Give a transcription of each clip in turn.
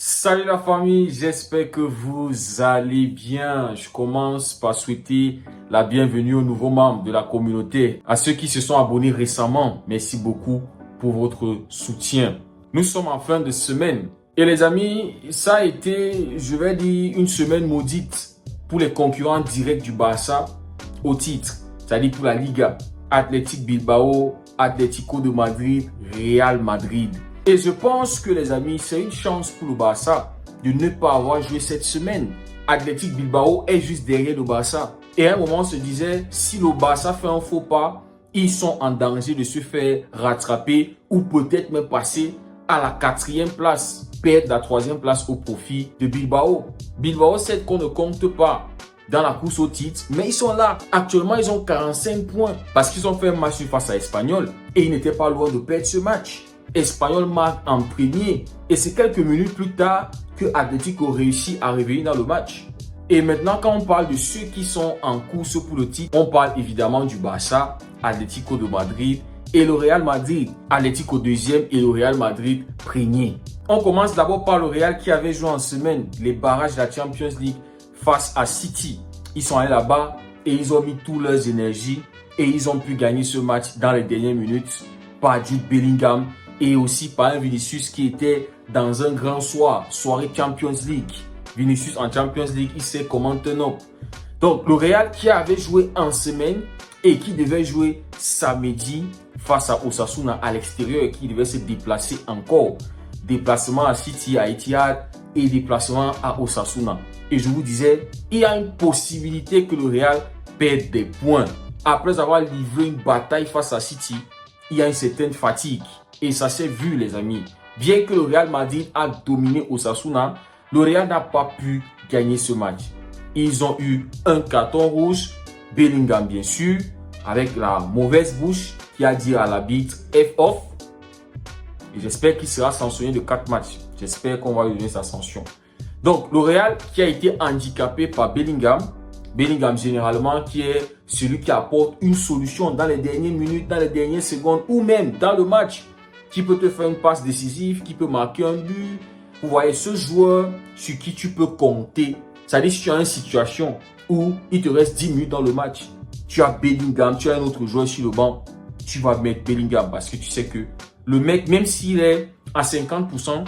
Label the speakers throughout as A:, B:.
A: Salut la famille, j'espère que vous allez bien. Je commence par souhaiter la bienvenue aux nouveaux membres de la communauté. À ceux qui se sont abonnés récemment, merci beaucoup pour votre soutien. Nous sommes en fin de semaine. Et les amis, ça a été, je vais dire, une semaine maudite pour les concurrents directs du Barça au titre. C'est-à-dire pour la Liga. Athletic Bilbao, Atlético de Madrid, Real Madrid. Et je pense que les amis, c'est une chance pour le Barça de ne pas avoir joué cette semaine. Athletic Bilbao est juste derrière le Barça. Et à un moment, on se disait, si le Barça fait un faux pas, ils sont en danger de se faire rattraper ou peut-être même passer à la 4e place, perdre la 3e place au profit de Bilbao. Bilbao, c'est qu'on ne compte pas dans la course au titre, mais ils sont là. Actuellement, ils ont 45 points parce qu'ils ont fait un match face à Espanyol et ils n'étaient pas loin de perdre ce match. Espanyol marque en premier et c'est quelques minutes plus tard que Atlético réussit à revenir dans le match. Et maintenant, quand on parle de ceux qui sont en course pour le titre, on parle évidemment du Barça, Atlético de Madrid et le Real Madrid. Atlético 2e et le Real Madrid premier. On commence d'abord par le Real qui avait joué en semaine les barrages de la Champions League face à City. Ils sont allés là-bas et ils ont mis toutes leurs énergies et ils ont pu gagner ce match dans les dernières minutes par Jude Bellingham et aussi par un Vinicius qui était dans un grand soirée Champions League. Vinicius en Champions League, il sait comment turn up. Donc le Real qui avait joué en semaine et qui devait jouer samedi face à Osasuna à l'extérieur et qui devait se déplacer encore. Déplacement à City, à Etihad et déplacement à Osasuna. Et je vous disais, il y a une possibilité que le Real perde des points. Après avoir livré une bataille face à City, il y a une certaine fatigue. Et ça s'est vu les amis. Bien que le Real Madrid a dominé Osasuna, le Real n'a pas pu gagner ce match. Ils ont eu un carton rouge, Bellingham bien sûr, avec la mauvaise bouche qui a dit à l'arbitre F off. Et j'espère qu'il sera sanctionné de 4 matchs. J'espère qu'on va lui donner sa sanction. Donc le Real qui a été handicapé par Bellingham. Bellingham généralement qui est celui qui apporte une solution dans les dernières minutes, dans les dernières secondes ou même dans le match. Qui peut te faire une passe décisive, qui peut marquer un but. Vous voyez, ce joueur sur qui tu peux compter. C'est-à-dire si tu as une situation où il te reste 10 minutes dans le match, tu as Bellingham, tu as un autre joueur sur le banc, tu vas mettre Bellingham parce que tu sais que le mec, même s'il est à 50%,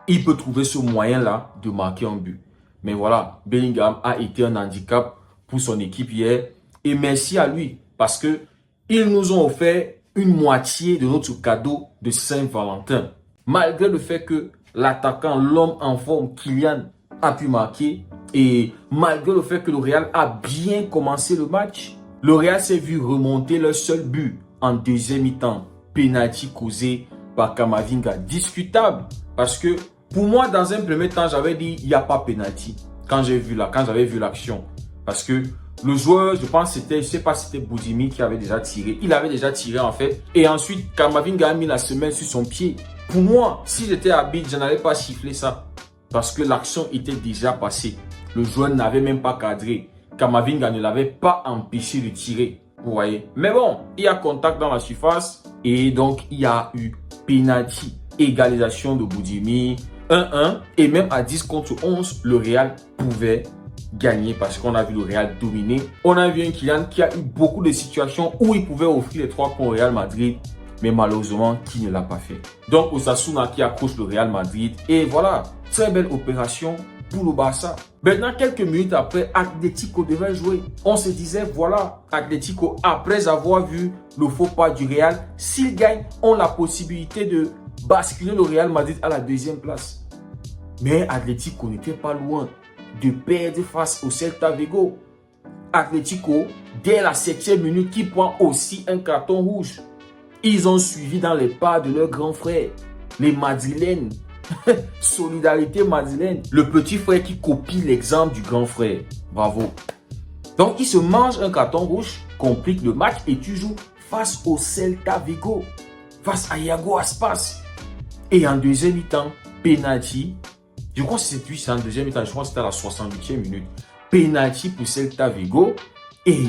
A: il peut trouver ce moyen-là de marquer un but. Mais voilà, Bellingham a été un handicap pour son équipe hier. Et merci à lui parce que ils nous ont offert une moitié de notre cadeau de Saint-Valentin. Malgré le fait que l'attaquant, l'homme en forme, Kylian, a pu marquer et malgré le fait que le Real a bien commencé le match, le Real s'est vu remonter leur seul but en deuxième mi-temps. Penalty causé par Camavinga. Discutable parce que pour moi, dans un premier temps, j'avais dit il n'y a pas penalty quand j'avais vu l'action. Parce que le joueur, je pense c'était, je sais pas si c'était Bouzimi qui avait déjà tiré. Il avait déjà tiré en fait. Et ensuite, Camavinga a mis la semelle sur son pied. Pour moi, si j'étais arbitre, je n'allais pas siffler ça. Parce que l'action était déjà passée. Le joueur n'avait même pas cadré. Camavinga ne l'avait pas empêché de tirer. Vous voyez. Mais bon, il y a contact dans la surface. Et donc, il y a eu penalty. Égalisation de Bouzimi. 1-1. Et même à 10 contre 11, le Real pouvait gagner parce qu'on a vu le Real dominer. On a vu un Kylian qui a eu beaucoup de situations où il pouvait offrir les 3 points au Real Madrid, mais malheureusement, qui ne l'a pas fait. Donc, Osasuna qui accroche le Real Madrid. Et voilà, très belle opération pour le Barça. Maintenant, quelques minutes après, Atlético devait jouer. On se disait, voilà, Atlético, après avoir vu le faux pas du Real, s'ils gagnent, ont la possibilité de basculer le Real Madrid à la 2e place. Mais Atlético n'était pas loin de perdre face au Celta Vigo. Atlético, dès la 7e minute, qui prend aussi un carton rouge. Ils ont suivi dans les pas de leur grand frère, les Madrilènes. Solidarité madrilène. Le petit frère qui copie l'exemple du grand frère. Bravo. Donc, il se mange un carton rouge, complique le match et tu joues face au Celta Vigo, face à Iago Aspas. Et en deuxième mi-temps, penalty. Je crois que c'est en deuxième mi-temps, je crois que c'était à la 68e minute. Penalty pour Celta Vigo et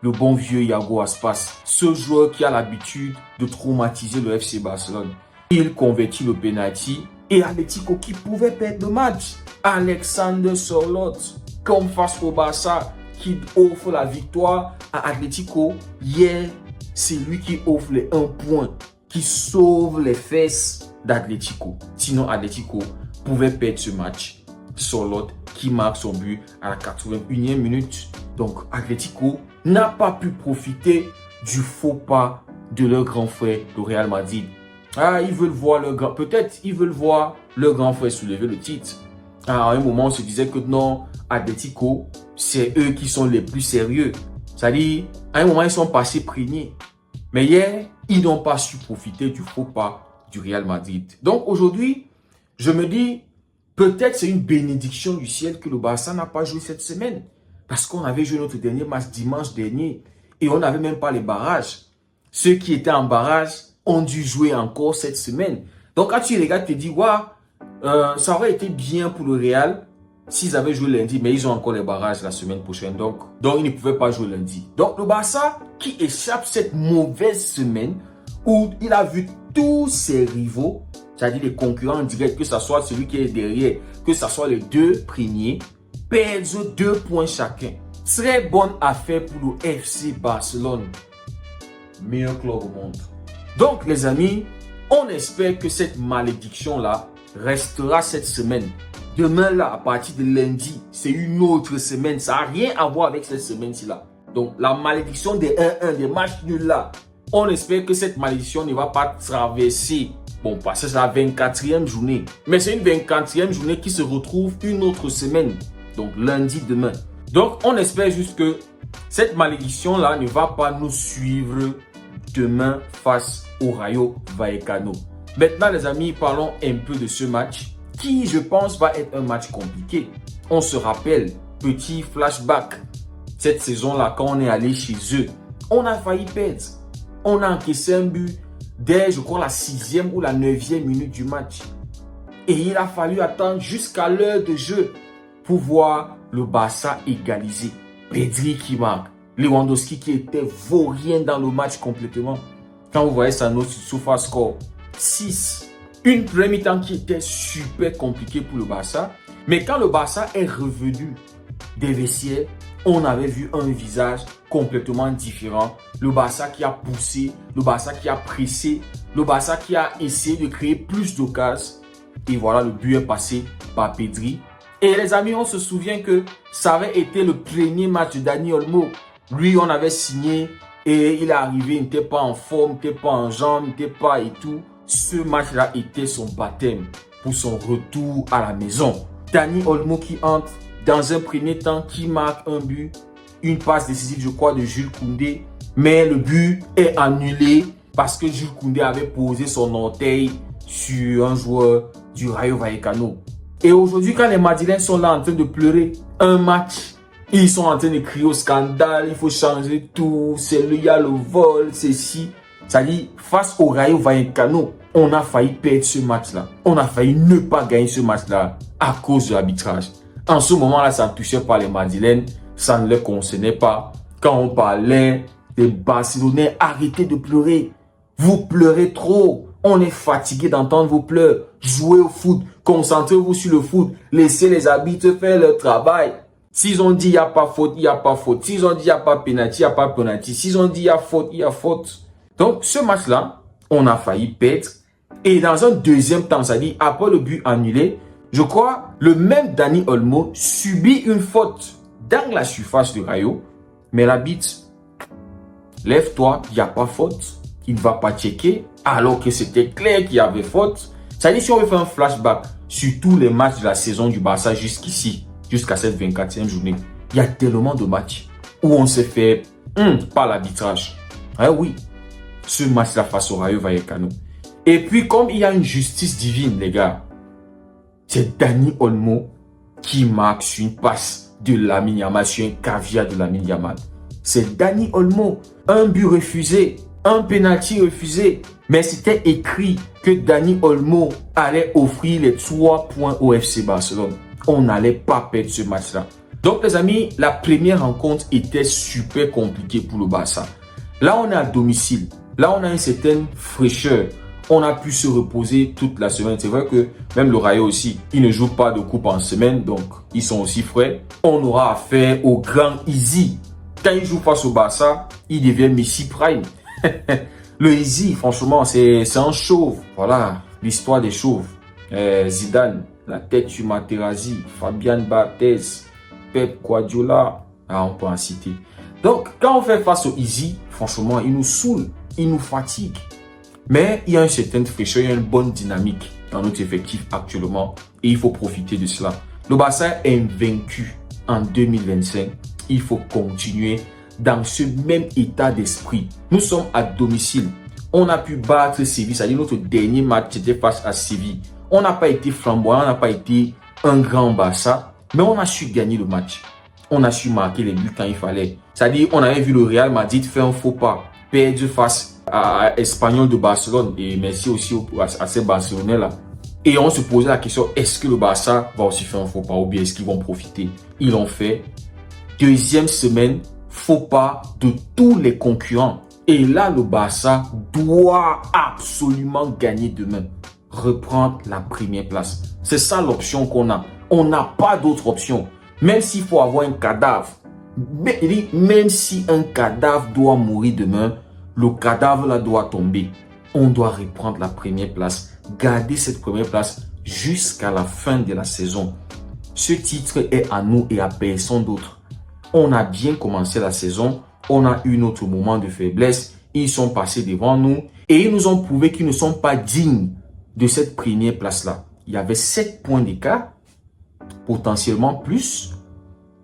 A: le bon vieux Iago Aspas, ce joueur qui a l'habitude de traumatiser le FC Barcelone. Il convertit le penalty Et Atlético qui pouvait perdre le match. Alexander Sørloth, comme face au Barça, qui offre la victoire à Atlético. Hier, c'est lui qui offre les 1 point, qui sauve les fesses d'Atlético. Sinon, Atlético pouvait perdre ce match. Sørloth qui marque son but à la 81e minute. Donc, Atlético n'a pas pu profiter du faux pas de leur grand frère, le Real Madrid. Ah, ils veulent voir peut-être ils veulent voir leur grand frère soulever le titre. À un moment, on se disait que non, Atlético, c'est eux qui sont les plus sérieux. C'est-à-dire, à un moment, ils sont passés prégnés. Mais hier, ils n'ont pas su profiter du faux pas du Real Madrid. Donc aujourd'hui, je me dis, peut-être c'est une bénédiction du ciel que le Barça n'a pas joué cette semaine. Parce qu'on avait joué notre dernier match dimanche dernier et on n'avait même pas les barrages. Ceux qui étaient en barrage ont dû jouer encore cette semaine. Donc quand tu regardes, tu te dis, waouh, ça aurait été bien pour le Real s'ils avaient joué lundi, mais ils ont encore les barrages la semaine prochaine. Donc ils ne pouvaient pas jouer lundi. Donc le Barça qui échappe cette mauvaise semaine où il a vu tous ses rivaux, c'est-à-dire les concurrents en direct, que ce soit celui qui est derrière, que ce soit les 2 premiers, perdre 2 points chacun. Très bonne affaire pour le FC Barcelone. Meilleur club au monde. Donc les amis, on espère que cette malédiction-là restera cette semaine. Demain là, à partir de lundi, c'est une autre semaine. Ça n'a rien à voir avec cette semaine-ci là. Donc la malédiction des 1-1, des matchs nuls là, on espère que cette malédiction ne va pas traverser. Bon, parce que c'est la 24e journée. Mais c'est une 24e journée qui se retrouve une autre semaine. Donc lundi demain. Donc on espère juste que cette malédiction là ne va pas nous suivre demain face au Rayo Vallecano. Maintenant les amis, parlons un peu de ce match qui je pense va être un match compliqué. On se rappelle, petit flashback, cette saison là quand on est allé chez eux, on a failli perdre. On a encaissé un but dès je crois la 6e ou la 9e minute du match. Et il a fallu attendre jusqu'à l'heure de jeu pour voir le Barça égaliser. Pedri qui marque. Lewandowski qui était vaurien dans le match complètement. Quand vous voyez sa note sur SofaScore, 6. Une première mi-temps qui était super compliquée pour le Barça. Mais quand le Barça est revenu des vestiaires, on avait vu un visage complètement différent. Le Barça qui a poussé, le Barça qui a pressé, le Barça qui a essayé de créer plus d'occasions. Et voilà, le but est passé par Pedri. Et les amis, on se souvient que ça avait été le premier match de Dani Olmo. Lui, on avait signé et il est arrivé, il n'était pas en forme, il n'était pas en jambes, il n'était pas et tout. Ce match-là était son baptême pour son retour à la maison. Dani Olmo qui entre dans un premier temps, qui marque un but, une passe décisive, je crois, de Jules Koundé. Mais le but est annulé parce que Jules Koundé avait posé son orteil sur un joueur du Rayo Vallecano. Et aujourd'hui, quand les Madrilènes sont là en train de pleurer, un match, ils sont en train de crier au scandale, il faut changer tout, c'est lui, il y a le vol, c'est si. C'est-à-dire, face au Rayo Vallecano, on a failli perdre ce match-là. On a failli ne pas gagner ce match-là à cause de l'arbitrage. En ce moment-là, ça ne touchait pas les Madrilènes, ça ne les concernait pas. Quand on parlait des Barcelonais, arrêtez de pleurer. Vous pleurez trop. On est fatigué d'entendre vos pleurs. Jouez au foot. Concentrez-vous sur le foot. Laissez les arbitres faire leur travail. S'ils ont dit il n'y a pas faute, il n'y a pas faute. S'ils ont dit il n'y a pas penalty, il n'y a pas penalty. S'ils ont dit il y a faute, il y a faute. Donc, ce match-là, on a failli perdre. Et dans un deuxième temps, c'est-à-dire après le but annulé, je crois, le même Dani Olmo subit une faute dans la surface du Rayo. Mais l'arbitre, lève-toi, il n'y a pas faute. Il ne va pas checker, alors que c'était clair qu'il y avait faute. C'est-à-dire, si on veut faire un flashback sur tous les matchs de la saison du Barça jusqu'ici, jusqu'à cette 24e journée, il y a tellement de matchs où on s'est fait par l'arbitrage. Ah oui, ce match-là face au Rayo Vallecano. Et puis, comme il y a une justice divine, les gars, c'est Dani Olmo qui marque sur une passe de Lamine Yamal, sur un caviar de Lamine Yamal. C'est Dani Olmo, un but refusé, un penalty refusé. Mais c'était écrit que Dani Olmo allait offrir les 3 points au FC Barcelone. On n'allait pas perdre ce match-là. Donc les amis, la première rencontre était super compliquée pour le Barça. Là, on est à domicile. Là, on a une certaine fraîcheur. On a pu se reposer toute la semaine. C'est vrai que même le Rayo aussi, ils ne jouent pas de coupe en semaine, donc ils sont aussi frais. On aura affaire au grand Easy. Quand il joue face au Barça, il devient Messi Prime. Le Easy, franchement, c'est un chauve. Voilà, l'histoire des chauves. Zidane, la tête sur Materazzi, Fabian Barthez, Pep Guardiola. Ah, on peut en citer. Donc, quand on fait face au Easy, franchement, il nous saoule, il nous fatigue. Mais il y a une certaine fraîcheur, il y a une bonne dynamique dans notre effectif actuellement et il faut profiter de cela. Le Barça est invaincu en 2025. Il faut continuer dans ce même état d'esprit. Nous sommes à domicile. On a pu battre Séville, c'est-à-dire notre dernier match était face à Séville. On n'a pas été flamboyant, on n'a pas été un grand Barça, mais on a su gagner le match. On a su marquer les buts quand il fallait. C'est-à-dire, on avait vu le Real Madrid faire un faux pas, perdre face à Espanyol de Barcelone, et merci aussi à ces Barcelonais-là. Et on se posait la question, est-ce que le Barça va aussi faire un faux pas ou bien est-ce qu'ils vont profiter? Ils l'ont fait. Deuxième semaine, faux pas de tous les concurrents. Et là, le Barça doit absolument gagner demain. Reprendre la première place. C'est ça l'option qu'on a. On n'a pas d'autre option. Même s'il faut avoir un cadavre. Même si un cadavre doit mourir demain, le cadavre là doit tomber. On doit reprendre la première place. Garder cette première place jusqu'à la fin de la saison. Ce titre est à nous et à personne d'autre. On a bien commencé la saison. On a eu notre moment de faiblesse. Ils sont passés devant nous. Et ils nous ont prouvé qu'ils ne sont pas dignes de cette première place-là. Il y avait 7 points d'écart. Potentiellement plus.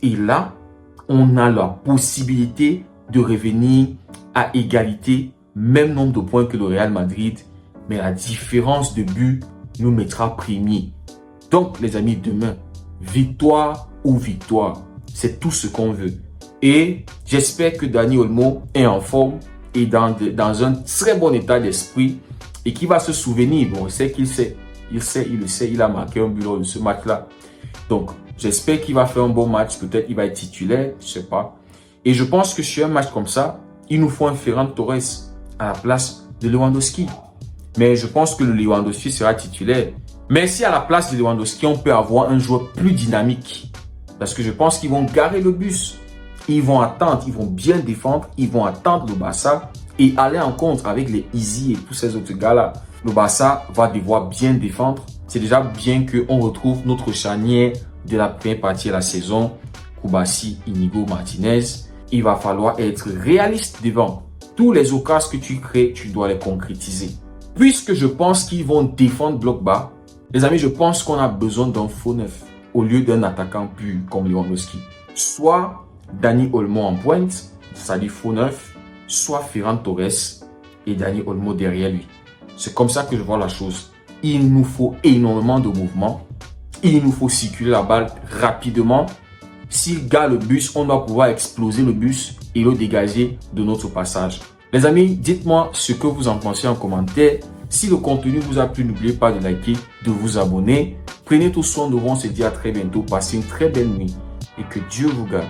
A: Et là, on a la possibilité de revenir à égalité, même nombre de points que le Real Madrid, mais la différence de but nous mettra premier. Donc, les amis, demain, victoire ou victoire, c'est tout ce qu'on veut. Et j'espère que Dani Olmo est en forme et dans un très bon état d'esprit et qu'il va se souvenir. Bon, je sais qu'il sait. Il le sait, il a marqué un but lors de ce match-là. Donc, j'espère qu'il va faire un bon match. Peut-être qu'il va être titulaire, je sais pas. Et je pense que sur un match comme ça, il nous faut un Ferran Torres à la place de Lewandowski. Mais je pense que le Lewandowski sera titulaire. Mais si à la place de Lewandowski, on peut avoir un joueur plus dynamique. Parce que je pense qu'ils vont garer le bus. Ils vont attendre, ils vont bien défendre. Ils vont attendre le Barça et aller en contre avec les Easy et tous ces autres gars-là. Le Barça va devoir bien défendre. C'est déjà bien qu'on retrouve notre charnière de la première partie de la saison. Koubassi, Inigo, Martinez. Il va falloir être réaliste devant. Tous les occasions que tu crées, tu dois les concrétiser. Puisque je pense qu'ils vont défendre bloc bas, les amis, je pense qu'on a besoin d'un faux neuf au lieu d'un attaquant pur comme Lewandowski. Soit Dani Olmo en pointe, c'est-à-dire faux neuf, soit Ferran Torres et Dani Olmo derrière lui. C'est comme ça que je vois la chose. Il nous faut énormément de mouvement. Il nous faut circuler la balle rapidement. S'il garde le bus, on doit pouvoir exploser le bus et le dégager de notre passage. Les amis, dites-moi ce que vous en pensez en commentaire. Si le contenu vous a plu, n'oubliez pas de liker, de vous abonner. Prenez tout soin de vous. On se dit à très bientôt. Passez une très belle nuit et que Dieu vous garde.